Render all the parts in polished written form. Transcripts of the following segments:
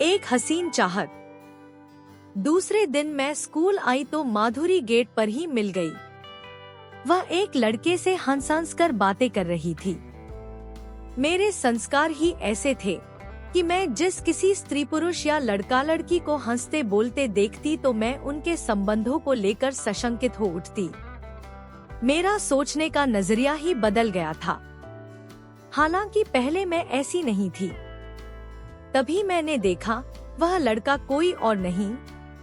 एक हसीन चाहत। दूसरे दिन मैं स्कूल आई तो माधुरी गेट पर ही मिल गई। वह एक लड़के से हंस कर बातें कर रही थी। मेरे संस्कार ही ऐसे थे कि मैं जिस किसी स्त्री पुरुष या लड़का लड़की को हंसते बोलते देखती तो मैं उनके संबंधों को लेकर सशंकित हो उठती। मेरा सोचने का नजरिया ही बदल गया था। हालांकि पहले मैं ऐसी नहीं थी। तभी मैंने देखा वह लड़का कोई और नहीं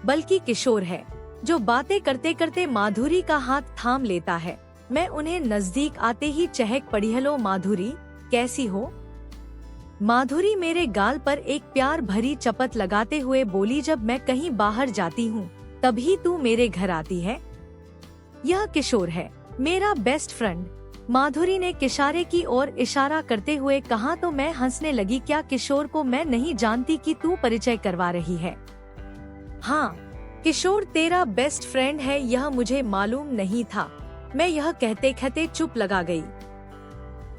बल्कि किशोर है, जो बातें करते करते माधुरी का हाथ थाम लेता है। मैं उन्हें नजदीक आते ही चहक पड़ी। हेलो माधुरी, कैसी हो? माधुरी मेरे गाल पर एक प्यार भरी चपत लगाते हुए बोली, जब मैं कहीं बाहर जाती हूँ तभी तू मेरे घर आती है। यह किशोर है, मेरा बेस्ट फ्रेंड। माधुरी ने किशारे की ओर इशारा करते हुए कहा तो मैं हंसने लगी। क्या किशोर को मैं नहीं जानती कि तू परिचय करवा रही है? हाँ, किशोर तेरा बेस्ट फ्रेंड है, यह मुझे मालूम नहीं था। मैं यह कहते कहते चुप लगा गई।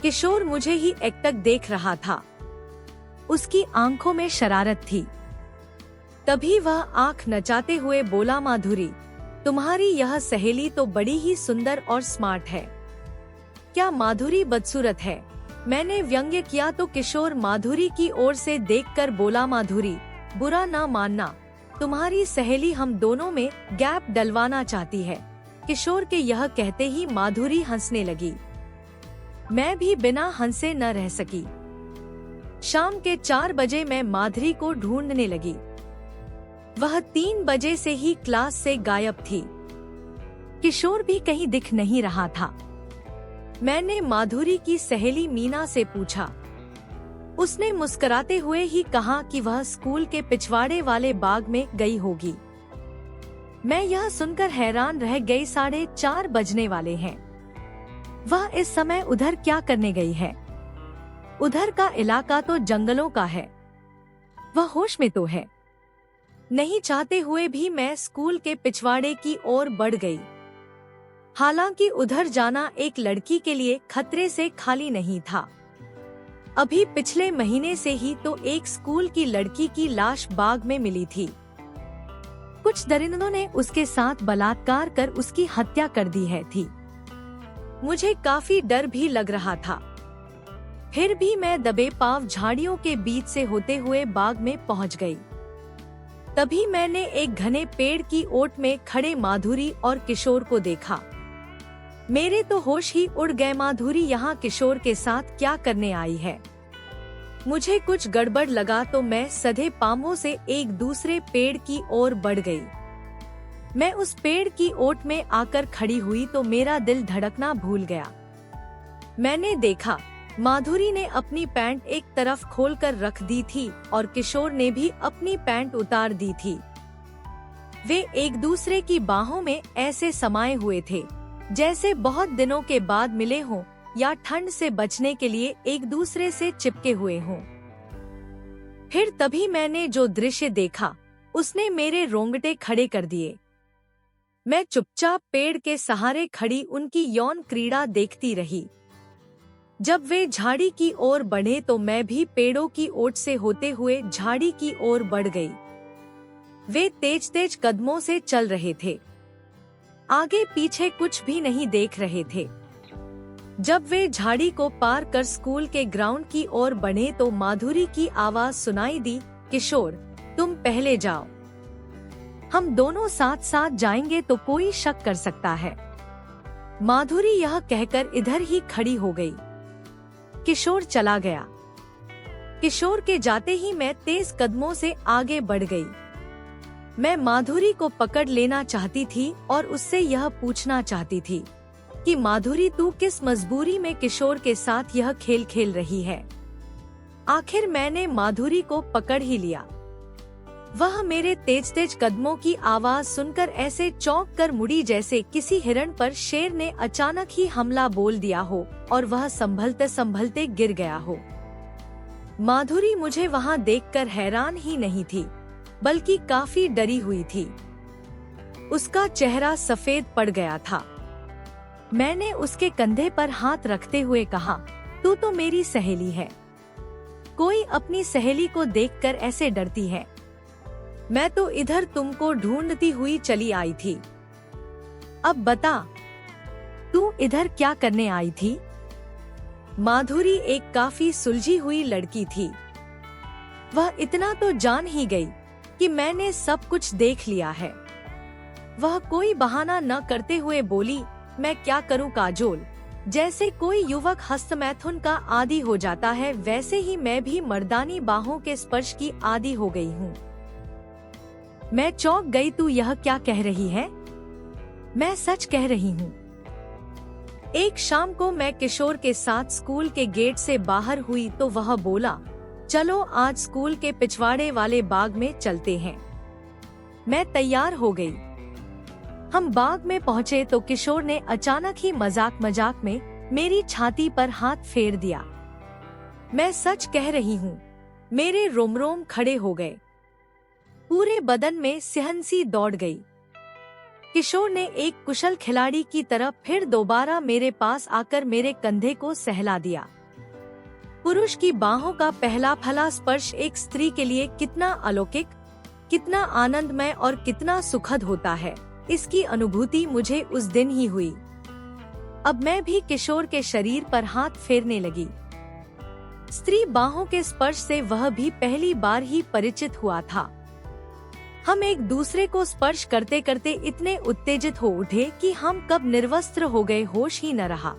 किशोर मुझे ही एकटक देख रहा था। उसकी आंखों में शरारत थी। तभी वह आंख नचाते हुए बोला, माधुरी, तुम्हारी यह सहेली तो बड़ी ही सुंदर और स्मार्ट है। क्या माधुरी बदसूरत है? मैंने व्यंग्य किया तो किशोर माधुरी की ओर से देखकर बोला, माधुरी, बुरा ना मानना, तुम्हारी सहेली हम दोनों में गैप डलवाना चाहती है। किशोर के यह कहते ही माधुरी हंसने लगी। मैं भी बिना हंसे न रह सकी। शाम के 4 बजे मैं माधुरी को ढूंढने लगी। वह 3 बजे से ही क्लास से गायब थी। किशोर भी कहीं दिख नहीं रहा था। मैंने माधुरी की सहेली मीना से पूछा। उसने मुस्कुराते हुए ही कहा कि वह स्कूल के पिछवाड़े वाले बाग में गई होगी। मैं यह सुनकर हैरान रह गई। 4:30 बजने वाले हैं। वह इस समय उधर क्या करने गई है? उधर का इलाका तो जंगलों का है। वह होश में तो है। नहीं चाहते हुए भी मैं स्कूल के पिछवाड़े की ओर बढ़ गई। हालांकि उधर जाना एक लड़की के लिए खतरे से खाली नहीं था। अभी पिछले महीने से ही तो एक स्कूल की लड़की की लाश बाग में मिली थी। कुछ दरिंदों ने उसके साथ बलात्कार कर उसकी हत्या कर दी थी। मुझे काफी डर भी लग रहा था। फिर भी मैं दबे पांव झाड़ियों के बीच से होते हुए बाग में पहुंच गई। तभी मैंने एक घने पेड़ की ओट में खड़े माधुरी और किशोर को देखा। मेरे तो होश ही उड़ गए। माधुरी यहाँ किशोर के साथ क्या करने आई है? मुझे कुछ गड़बड़ लगा तो मैं सधे पांवों से एक दूसरे पेड़ की ओर बढ़ गई। मैं उस पेड़ की ओट में आकर खड़ी हुई तो मेरा दिल धड़कना भूल गया। मैंने देखा माधुरी ने अपनी पैंट एक तरफ खोलकर रख दी थी और किशोर ने भी अपनी पैंट उतार दी थी। वे एक दूसरे की बाहों में ऐसे समाये हुए थे जैसे बहुत दिनों के बाद मिले हों या ठंड से बचने के लिए एक दूसरे से चिपके हुए हों। फिर तभी मैंने जो दृश्य देखा उसने मेरे रोंगटे खड़े कर दिए। मैं चुपचाप पेड़ के सहारे खड़ी उनकी यौन क्रीड़ा देखती रही। जब वे झाड़ी की ओर बढ़े तो मैं भी पेड़ों की ओट से होते हुए झाड़ी की ओर बढ़ गई। वे तेज तेज कदमों से चल रहे थे। आगे पीछे कुछ भी नहीं देख रहे थे। जब वे झाड़ी को पार कर स्कूल के ग्राउंड की ओर बढ़े तो माधुरी की आवाज सुनाई दी, किशोर, तुम पहले जाओ। हम दोनों साथ साथ जाएंगे तो कोई शक कर सकता है। माधुरी यह कहकर इधर ही खड़ी हो गई। किशोर चला गया। किशोर के जाते ही मैं तेज कदमों से आगे बढ़ गई। मैं माधुरी को पकड़ लेना चाहती थी और उससे यह पूछना चाहती थी कि माधुरी, तू किस मजबूरी में किशोर के साथ यह खेल खेल रही है? आखिर मैंने माधुरी को पकड़ ही लिया। वह मेरे तेज तेज कदमों की आवाज सुनकर ऐसे चौंक कर मुड़ी जैसे किसी हिरण पर शेर ने अचानक ही हमला बोल दिया हो और वह संभलते संभलते गिर गया हो। माधुरी मुझे वहाँ देखकर हैरान ही नहीं थी बल्कि काफी डरी हुई थी। उसका चेहरा सफेद पड़ गया था। मैंने उसके कंधे पर हाथ रखते हुए कहा, तू तो मेरी सहेली है। कोई अपनी सहेली को देखकर ऐसे डरती है। मैं तो इधर तुमको ढूंढती हुई चली आई थी। अब बता, तू इधर क्या करने आई थी? माधुरी एक काफी सुलझी हुई लड़की थी। वह इतना तो जान ही गई कि मैंने सब कुछ देख लिया है। वह कोई बहाना न करते हुए बोली, मैं क्या करूं काजोल? जैसे कोई युवक हस्तमैथुन का आदी हो जाता है, वैसे ही मैं भी मर्दानी बाहों के स्पर्श की आदी हो गई हूँ। मैं चौंक गई। तू यह क्या कह रही है? मैं सच कह रही हूँ। एक शाम को मैं किशोर के साथ स्कूल के गेट से बाहर हुई तो वह बोला, चलो आज स्कूल के पिछवाड़े वाले बाग में चलते हैं। मैं तैयार हो गई। हम बाग में पहुँचे तो किशोर ने अचानक ही मजाक मजाक में मेरी छाती पर हाथ फेर दिया। मैं सच कह रही हूँ, मेरे रोम-रोम खड़े हो गए। पूरे बदन में सिहरन दौड़ गई। किशोर ने एक कुशल खिलाड़ी की तरह फिर दोबारा मेरे पास आकर मेरे कंधे को सहला दिया। पुरुष की बाहों का पहला फला स्पर्श एक स्त्री के लिए कितना अलौकिक, कितना आनंदमय और कितना सुखद होता है, इसकी अनुभूति मुझे उस दिन ही हुई। अब मैं भी किशोर के शरीर पर हाथ फेरने लगी। स्त्री बाहों के स्पर्श से वह भी पहली बार ही परिचित हुआ था। हम एक दूसरे को स्पर्श करते करते इतने उत्तेजित हो उठे कि हम कब निर्वस्त्र हो गए होश ही न रहा।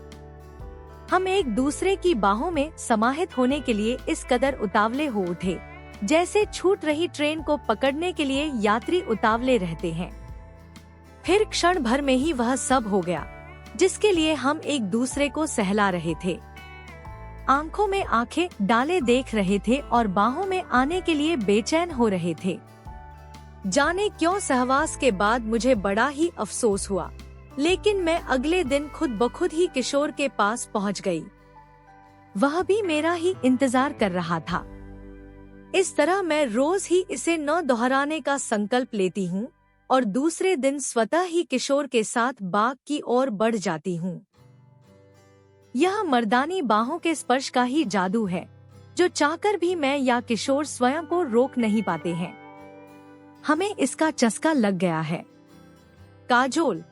हम एक दूसरे की बाहों में समाहित होने के लिए इस कदर उतावले हो उठे, जैसे छूट रही ट्रेन को पकड़ने के लिए यात्री उतावले रहते हैं। फिर क्षण भर में ही वह सब हो गया जिसके लिए हम एक दूसरे को सहला रहे थे। आंखों में आंखें डाले देख रहे थे और बाहों में आने के लिए बेचैन हो रहे थे। जाने क्यों सहवास के बाद मुझे बड़ा ही अफसोस हुआ, लेकिन मैं अगले दिन खुद ब खुद ही किशोर के पास पहुंच गई। वह भी मेरा ही इंतजार कर रहा था। इस तरह मैं रोज ही इसे न दोहराने का संकल्प लेती हूँ और दूसरे दिन स्वतः ही किशोर के साथ बाग की ओर बढ़ जाती हूँ। यह मर्दानी बाहों के स्पर्श का ही जादू है, जो चाहकर भी मैं या किशोर स्वयं को रोक नहीं पाते हैं। हमें इसका चस्का लग गया है। काजोल,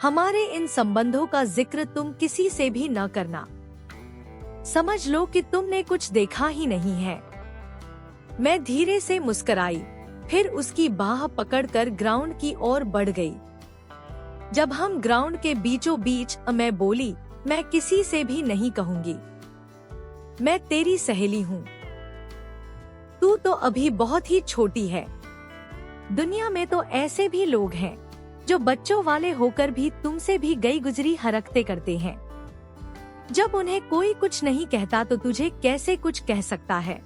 हमारे इन संबंधों का जिक्र तुम किसी से भी न करना। समझ लो कि तुमने कुछ देखा ही नहीं है। मैं धीरे से मुस्कुराई, फिर उसकी बाह पकड़कर ग्राउंड की ओर बढ़ गई। जब हम ग्राउंड के बीचों बीच मैं बोली, मैं किसी से भी नहीं कहूँगी। मैं तेरी सहेली हूँ। तू तो अभी बहुत ही छोटी है। दुनिया में तो ऐसे भी लोग हैं जो बच्चों वाले होकर भी तुमसे भी गई गुजरी हरकतें करते हैं। जब उन्हें कोई कुछ नहीं कहता तो तुझे कैसे कुछ कह सकता है।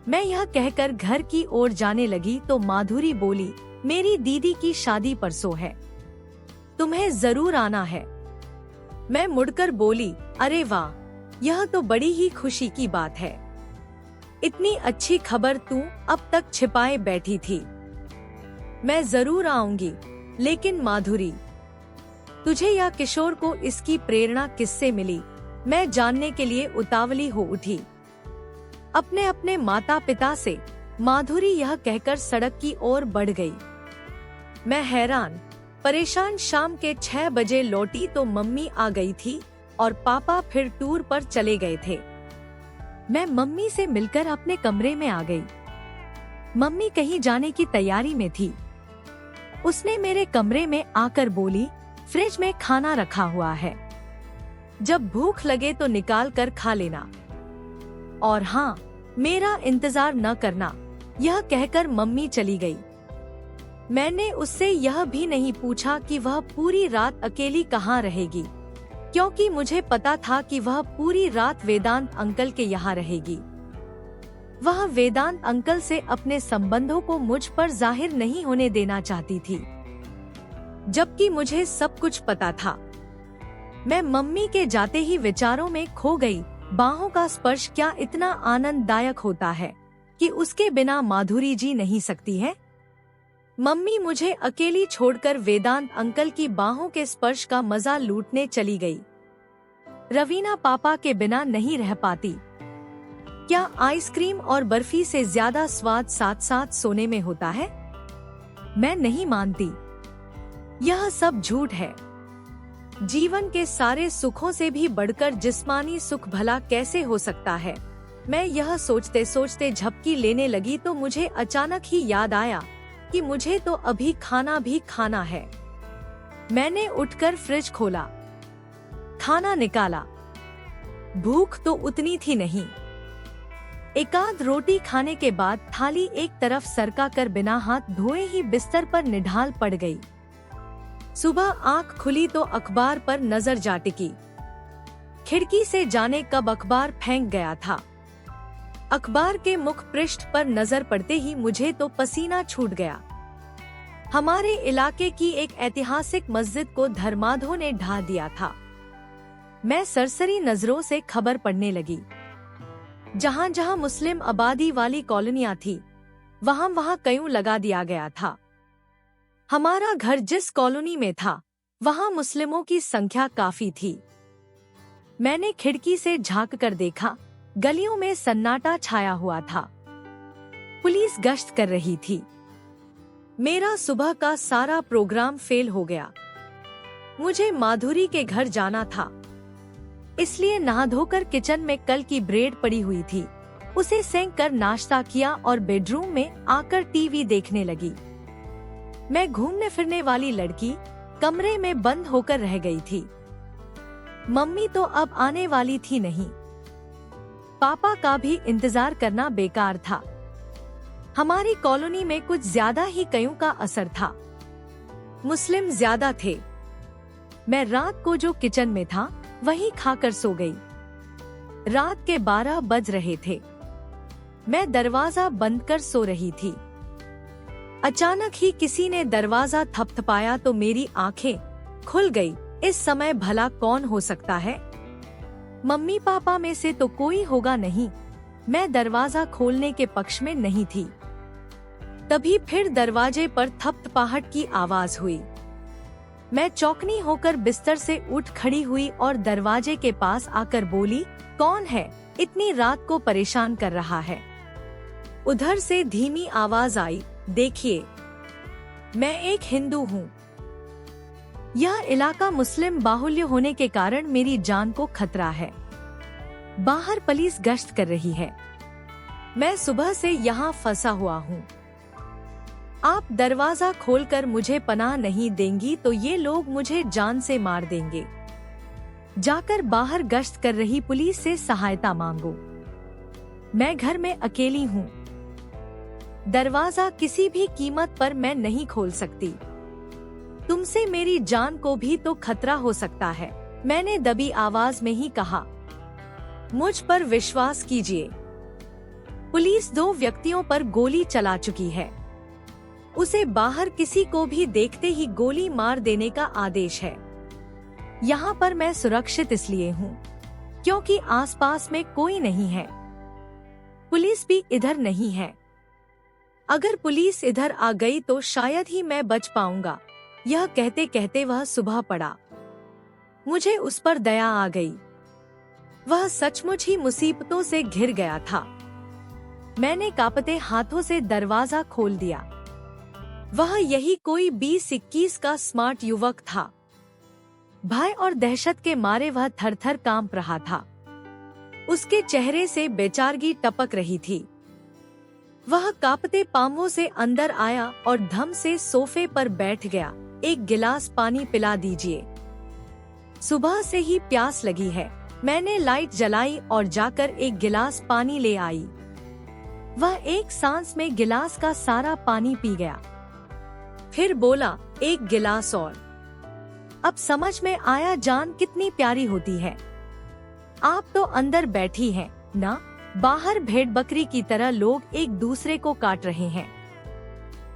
मैं यह कहकर घर की ओर जाने लगी तो माधुरी बोली, मेरी दीदी की शादी परसों है, तुम्हें जरूर आना है। मैं मुड़कर बोली, अरे वाह, यह तो बड़ी ही खुशी की बात है। इतनी अच्छी खबर तू अब तक छिपाए बैठी थी। मैं जरूर आऊंगी, लेकिन माधुरी, तुझे या किशोर को इसकी प्रेरणा किससे मिली, मैं जानने के लिए उतावली हो उठी। अपने अपने माता पिता से, माधुरी यह कहकर सड़क की ओर बढ़ गई। मैं हैरान परेशान शाम के 6 बजे लौटी तो मम्मी आ गई थी और पापा फिर टूर पर चले गए थे। मैं मम्मी से मिलकर अपने कमरे में आ गई। मम्मी कहीं जाने की तैयारी में थी। उसने मेरे कमरे में आकर बोली, फ्रिज में खाना रखा हुआ है, जब भूख लगे तो निकाल कर खा लेना, और हाँ, मेरा इंतजार न करना। यह कहकर मम्मी चली गई। मैंने उससे यह भी नहीं पूछा कि वह पूरी रात अकेली कहाँ रहेगी, क्योंकि मुझे पता था कि वह पूरी रात वेदांत अंकल के यहाँ रहेगी। वह वेदांत अंकल से अपने संबंधों को मुझ पर जाहिर नहीं होने देना चाहती थी, जबकि मुझे सब कुछ पता था। मैं मम्मी के जाते ही विचारों में खो गई। बाहों का स्पर्श क्या इतना आनंददायक होता है कि उसके बिना माधुरी जी नहीं सकती है। मम्मी मुझे अकेली छोड़कर वेदांत अंकल की बाहों के स्पर्श का मजा लूटने चली गई। रवीना पापा के बिना नहीं रह पाती। क्या आइसक्रीम और बर्फी से ज्यादा स्वाद साथ साथ सोने में होता है? मैं नहीं मानती। यह सब झूठ है। जीवन के सारे सुखों से भी बढ़कर जिस्मानी सुख भला कैसे हो सकता है? मैं यह सोचते सोचते झपकी लेने लगी तो मुझे अचानक ही याद आया कि मुझे तो अभी खाना भी खाना है। मैंने उठकर फ्रिज खोला, खाना निकाला। भूख तो उतनी थी नहीं। एकाध रोटी खाने के बाद थाली एक तरफ सरका कर बिना हाथ धोए ही बिस्तर पर निढाल पड़ गई। सुबह आंख खुली तो अखबार पर नजर जा टिकी। खिड़की से जाने कब अखबार फेंक गया था। अखबार के मुख पृष्ठ पर नजर पड़ते ही मुझे तो पसीना छूट गया। हमारे इलाके की एक ऐतिहासिक मस्जिद को धर्मांधों ने ढा दिया था। मैं सरसरी नजरों से खबर पढ़ने लगी। जहां जहां मुस्लिम आबादी वाली कॉलोनियां थी, वहां वहां कयूं लगा दिया गया था। हमारा घर जिस कॉलोनी में था, वहां मुस्लिमों की संख्या काफी थी। मैंने खिड़की से झांक कर देखा, गलियों में सन्नाटा छाया हुआ था। पुलिस गश्त कर रही थी। मेरा सुबह का सारा प्रोग्राम फेल हो गया। मुझे माधुरी के घर जाना था, इसलिए नहा धोकर किचन में कल की ब्रेड पड़ी हुई थी, उसे सेंक कर नाश्ता किया और बेडरूम में आकर टीवी देखने लगी। मैं घूमने फिरने वाली लड़की कमरे में बंद होकर रह गई थी। मम्मी तो अब आने वाली थी नहीं। पापा का भी इंतजार करना बेकार था। हमारी कॉलोनी में कुछ ज्यादा ही कयूं का असर था। मुस्लिम ज्यादा थे। मैं रात को जो किचन में था वहीं खाकर सो गई। रात के 12 बज रहे थे। मैं दरवाजा बंद कर सो रही थी। अचानक ही किसी ने दरवाजा थपथपाया तो मेरी आंखें खुल गई। इस समय भला कौन हो सकता है? मम्मी पापा में से तो कोई होगा नहीं। मैं दरवाजा खोलने के पक्ष में नहीं थी। तभी फिर दरवाजे पर थपथपाहट की आवाज हुई। मैं चौकनी होकर बिस्तर से उठ खड़ी हुई और दरवाजे के पास आकर बोली, कौन है इतनी रात को परेशान कर रहा है? उधर से धीमी आवाज आई, देखिए, मैं एक हिंदू हूँ। यह इलाका मुस्लिम बाहुल्य होने के कारण मेरी जान को खतरा है। बाहर पुलिस गश्त कर रही है। मैं सुबह से यहाँ फंसा हुआ हूँ। आप दरवाजा खोलकर मुझे पनाह नहीं देंगी तो ये लोग मुझे जान से मार देंगे। जाकर बाहर गश्त कर रही पुलिस से सहायता मांगो। मैं घर में अकेली हूँ। दरवाजा किसी भी कीमत पर मैं नहीं खोल सकती। तुमसे मेरी जान को भी तो खतरा हो सकता है। मैंने दबी आवाज में ही कहा, मुझ पर विश्वास कीजिए। पुलिस 2 व्यक्तियों पर गोली चला चुकी है। उसे बाहर किसी को भी देखते ही गोली मार देने का आदेश है। यहाँ पर मैं सुरक्षित इसलिए हूँ क्योंकि आसपास में कोई नहीं है। पुलिस भी इधर नहीं है। अगर पुलिस इधर आ गई तो शायद ही मैं बच पाऊंगा। यह कहते कहते वह सुबह पड़ा। मुझे उस पर दया आ गई। वह सचमुच ही मुसीबतों से घिर गया था। मैंने कांपते हाथों से दरवाजा खोल दिया। वह यही कोई 20-21 का स्मार्ट युवक था। भय और दहशत के मारे वह थर-थर कांप रहा था। उसके चेहरे से बेचारगी टपक रही थी। वह कांपते पांवों से अंदर आया और धम से सोफे पर बैठ गया। एक गिलास पानी पिला दीजिए। सुबह से ही प्यास लगी है। मैंने लाइट जलाई और जाकर एक गिलास पानी ले आई। वह एक सांस में गिलास का सारा पानी पी गया। फिर बोला, एक गिलास और। अब समझ में आया जान कितनी प्यारी होती है। आप तो अंदर बैठी हैं ना? बाहर भेड़ बकरी की तरह लोग एक दूसरे को काट रहे हैं।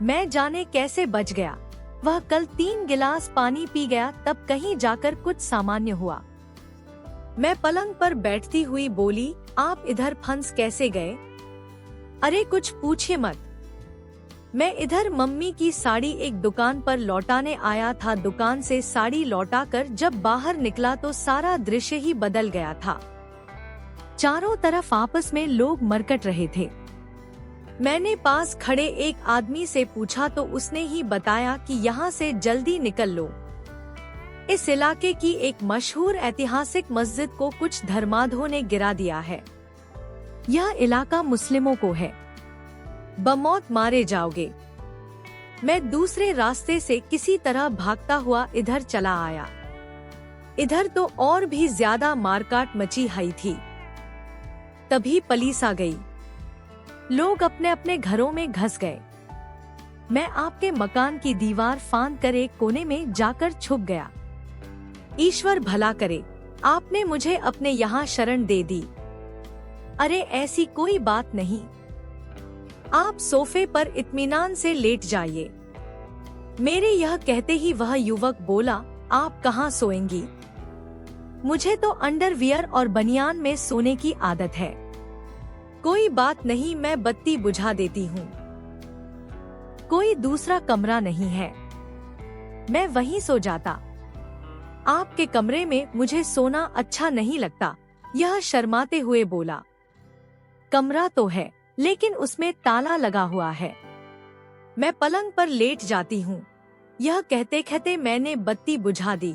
मैं जाने कैसे बच गया। वह कल 3 गिलास पानी पी गया तब कहीं जाकर कुछ सामान्य हुआ। मैं पलंग पर बैठती हुई बोली, आप इधर फंस कैसे गए? अरे कुछ पूछिए मत। मैं इधर मम्मी की साड़ी एक दुकान पर लौटाने आया था। दुकान से साड़ी लौटाकर जब बाहर निकला तो सारा दृश्य ही बदल गया था। चारों तरफ आपस में लोग मरकट रहे थे। मैंने पास खड़े एक आदमी से पूछा तो उसने ही बताया कि यहाँ से जल्दी निकल लो। इस इलाके की एक मशहूर ऐतिहासिक मस्जिद को कुछ धर्मांधों ने गिरा दिया है। यह इलाका मुस्लिमों को है, बमौत मारे जाओगे। मैं दूसरे रास्ते से किसी तरह भागता हुआ इधर चला आया। इधर तो और भी ज्यादा मारकाट मची हुई थी। तभी पुलिस आ गई। लोग अपने अपने घरों में घुस गए। मैं आपके मकान की दीवार फांद कर एक कोने में जाकर छुप गया। ईश्वर भला करे, आपने मुझे अपने यहाँ शरण दे दी। अरे ऐसी कोई बात नहीं, आप सोफे पर इत्मीनान से लेट जाइए। मेरे यह कहते ही वह युवक बोला, आप कहाँ सोएंगी? मुझे तो अंडरवियर और बनियान में सोने की आदत है। कोई बात नहीं, मैं बत्ती बुझा देती हूँ। कोई दूसरा कमरा नहीं है, मैं वहीं सो जाता। आपके कमरे में मुझे सोना अच्छा नहीं लगता, यह शर्माते हुए बोला। कमरा तो है, लेकिन उसमें ताला लगा हुआ है। मैं पलंग पर लेट जाती हूँ। यह कहते कहते मैंने बत्ती बुझा दी।